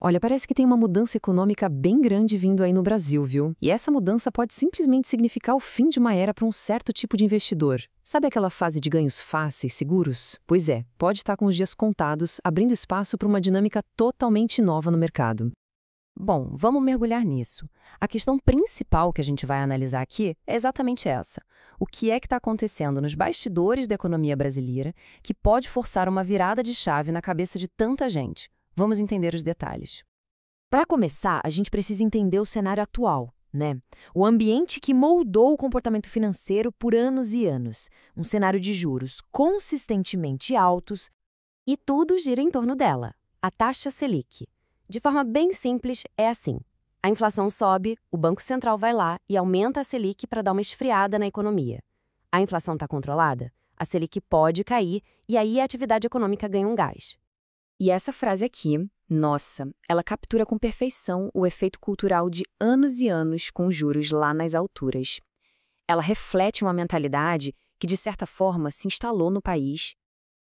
Olha, parece que tem uma mudança econômica bem grande vindo aí no Brasil, viu? E essa mudança pode simplesmente significar o fim de uma era para um certo tipo de investidor. Sabe aquela fase de ganhos fáceis, seguros? Pois é, pode estar com os dias contados, abrindo espaço para uma dinâmica totalmente nova no mercado. Bom, vamos mergulhar nisso. A questão principal que a gente vai analisar aqui é exatamente essa. O que é que está acontecendo nos bastidores da economia brasileira que pode forçar uma virada de chave na cabeça de tanta gente? Vamos entender os detalhes. Para começar, a gente precisa entender o cenário atual, né? O ambiente que moldou o comportamento financeiro por anos e anos. Um cenário de juros consistentemente altos e tudo gira em torno dela, a taxa Selic. De forma bem simples, é assim. A inflação sobe, o Banco Central vai lá e aumenta a Selic para dar uma esfriada na economia. A inflação está controlada? A Selic pode cair e aí a atividade econômica ganha um gás. E essa frase aqui, nossa, ela captura com perfeição o efeito cultural de anos e anos com juros lá nas alturas. Ela reflete uma mentalidade que, de certa forma, se instalou no país.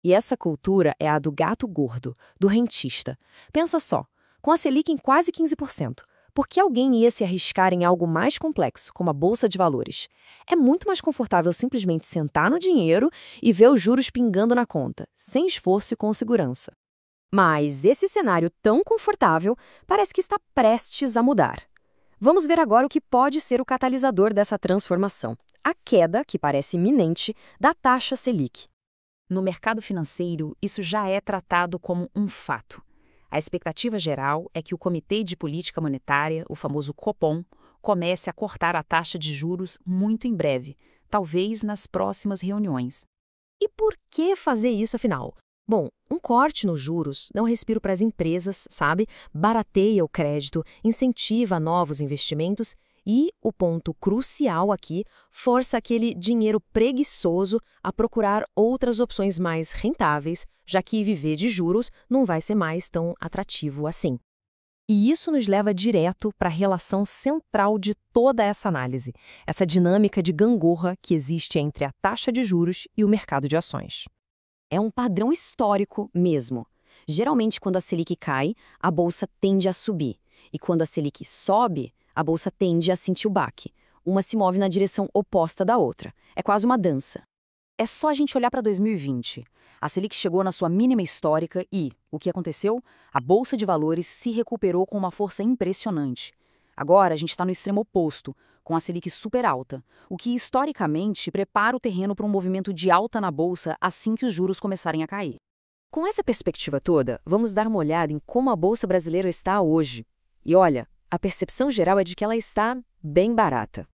E essa cultura é a do gato gordo, do rentista. Pensa só, com a Selic em quase 15%, por que alguém ia se arriscar em algo mais complexo, como a Bolsa de Valores? É muito mais confortável simplesmente sentar no dinheiro e ver os juros pingando na conta, sem esforço e com segurança. Mas esse cenário tão confortável parece que está prestes a mudar. Vamos ver agora o que pode ser o catalisador dessa transformação. A queda, que parece iminente, da taxa Selic. No mercado financeiro, isso já é tratado como um fato. A expectativa geral é que o Comitê de Política Monetária, o famoso Copom, comece a cortar a taxa de juros muito em breve, talvez nas próximas reuniões. E por que fazer isso, afinal? Bom, um corte nos juros dá um respiro para as empresas, sabe? Barateia o crédito, incentiva novos investimentos e, o ponto crucial aqui, força aquele dinheiro preguiçoso a procurar outras opções mais rentáveis, já que viver de juros não vai ser mais tão atrativo assim. E isso nos leva direto para a relação central de toda essa análise, essa dinâmica de gangorra que existe entre a taxa de juros e o mercado de ações. É um padrão histórico mesmo. Geralmente, quando a Selic cai, a bolsa tende a subir. E quando a Selic sobe, a bolsa tende a sentir o baque. Uma se move na direção oposta da outra. É quase uma dança. É só a gente olhar para 2020. A Selic chegou na sua mínima histórica e, o que aconteceu? A Bolsa de Valores se recuperou com uma força impressionante. Agora a gente está no extremo oposto, com a Selic super alta, o que historicamente prepara o terreno para um movimento de alta na Bolsa assim que os juros começarem a cair. Com essa perspectiva toda, vamos dar uma olhada em como a Bolsa brasileira está hoje. E olha, a percepção geral é de que ela está bem barata.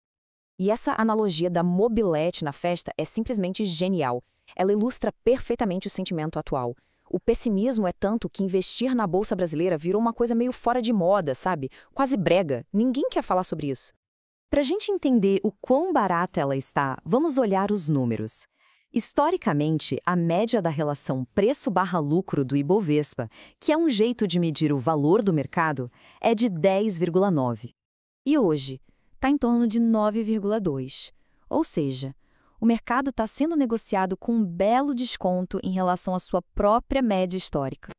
E essa analogia da mobilete na festa é simplesmente genial. Ela ilustra perfeitamente o sentimento atual. O pessimismo é tanto que investir na Bolsa brasileira virou uma coisa meio fora de moda, sabe? Quase brega. Ninguém quer falar sobre isso. Para a gente entender o quão barata ela está, vamos olhar os números. Historicamente, a média da relação preço/lucro do Ibovespa, que é um jeito de medir o valor do mercado, é de 10,9. E hoje, está em torno de 9,2. Ou seja, o mercado está sendo negociado com um belo desconto em relação à sua própria média histórica.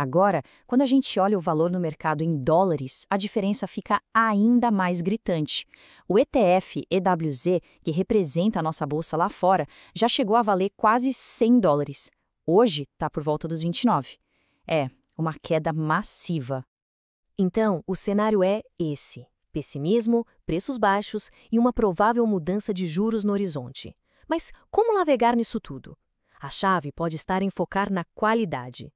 Agora, quando a gente olha o valor no mercado em dólares, a diferença fica ainda mais gritante. O ETF EWZ, que representa a nossa bolsa lá fora, já chegou a valer quase 100 dólares. Hoje está por volta dos 29. É, uma queda massiva. Então, o cenário é esse: pessimismo, preços baixos e uma provável mudança de juros no horizonte. Mas como navegar nisso tudo? A chave pode estar em focar na qualidade.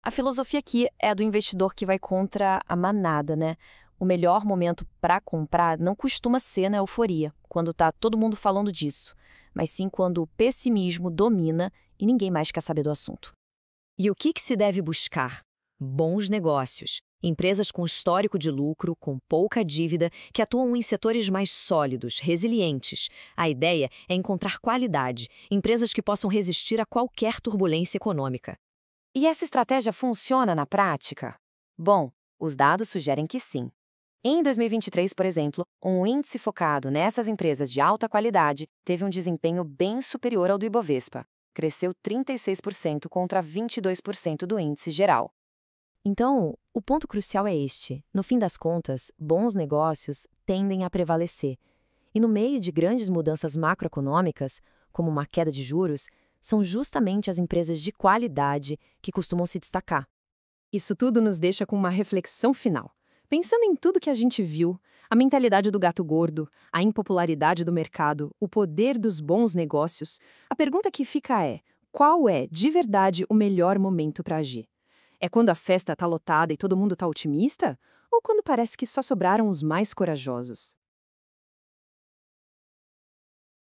A filosofia aqui é a do investidor que vai contra a manada, né? O melhor momento para comprar não costuma ser na euforia, quando está todo mundo falando disso, mas sim quando o pessimismo domina e ninguém mais quer saber do assunto. E o que se deve buscar? Bons negócios. Empresas com histórico de lucro, com pouca dívida, que atuam em setores mais sólidos, resilientes. A ideia é encontrar qualidade, empresas que possam resistir a qualquer turbulência econômica. E essa estratégia funciona na prática? Bom, os dados sugerem que sim. Em 2023, por exemplo, um índice focado nessas empresas de alta qualidade teve um desempenho bem superior ao do Ibovespa. Cresceu 36% contra 22% do índice geral. Então, o ponto crucial é este. No fim das contas, bons negócios tendem a prevalecer. E no meio de grandes mudanças macroeconômicas, como uma queda de juros, são justamente as empresas de qualidade que costumam se destacar. Isso tudo nos deixa com uma reflexão final. Pensando em tudo que a gente viu, a mentalidade do gato gordo, a impopularidade do mercado, o poder dos bons negócios, a pergunta que fica é: qual é, de verdade, o melhor momento para agir? É quando a festa está lotada e todo mundo está otimista? Ou quando parece que só sobraram os mais corajosos?